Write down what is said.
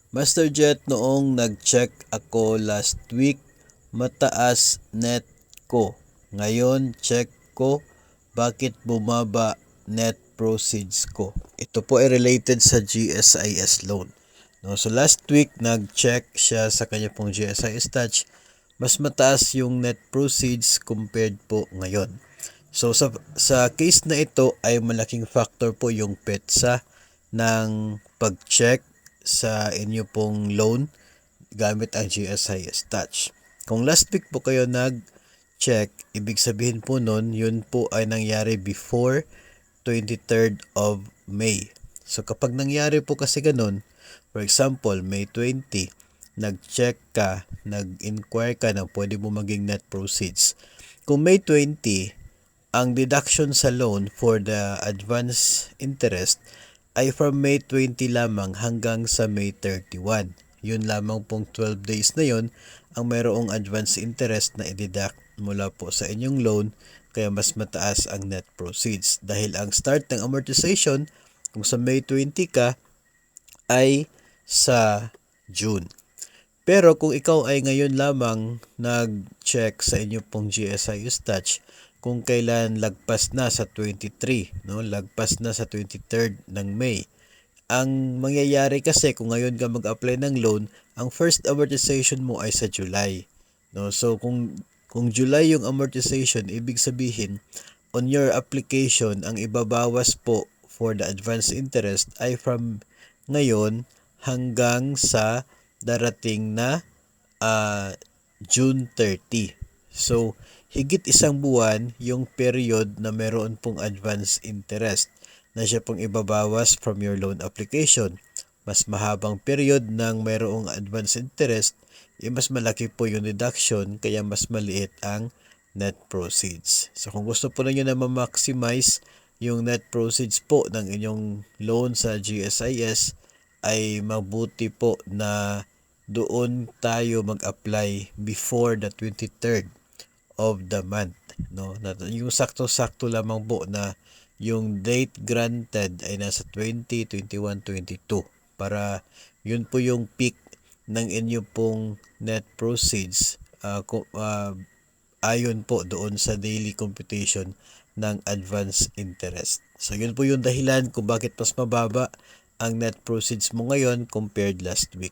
Master Jet, noong nag-check ako last week, mataas net ko. Ngayon, check ko, bakit bumaba net proceeds ko? Ito po ay related sa GSIS loan. No, so last week, nag-check siya sa kanya pong GSIS Touch. Mas mataas yung net proceeds compared po ngayon. So sa case na ito ay malaking factor po yung petsa ng pag-check sa inyo pong loan gamit ang GSIS Touch. Kung last week po kayo nag-check, ibig sabihin po nun, yun po ay nangyari before 23rd of May. So kapag nangyari po kasi ganun, for example, May 20, nag-check ka, nag-inquire ka na pwede mo maging net proceeds. Kung May 20, ang deduction sa loan for the advance interest ay from May 20 lamang hanggang sa May 31. Yun lamang pong 12 days na yun ang mayroong advance interest na i-deduct mula po sa inyong loan, kaya mas mataas ang net proceeds. Dahil ang start ng amortization, kung sa May 20 ka, ay sa June. Pero kung ikaw ay ngayon lamang nag-check sa inyo pong GSIS Touch, kung kailan lagpas na sa 23, no? Lagpas na sa 23rd ng May. Ang mangyayari kasi kung ngayon ka mag-apply ng loan, ang first amortization mo ay sa July. No? So kung July yung amortization, ibig sabihin on your application, ang ibabawas po for the advance interest ay from ngayon hanggang sa darating na June 30. So, higit isang buwan yung period na meron pong advance interest na siya pong ibabawas from your loan application. Mas mahabang period ng mayroong advance interest, mas malaki po yung deduction, kaya mas maliit ang net proceeds. So kung gusto po ninyo na ma-maximize yung net proceeds po ng inyong loan sa GSIS, ay mabuti po na doon tayo mag-apply before the 23rd of the month, no? Yung sakto-sakto lamang po na yung date granted ay nasa 20, 21, 22 para yun po yung peak ng inyo pong net proceeds ayon po doon sa daily computation ng advance interest. So yun po yung dahilan kung bakit mas mababa ang net proceeds mo ngayon compared last week.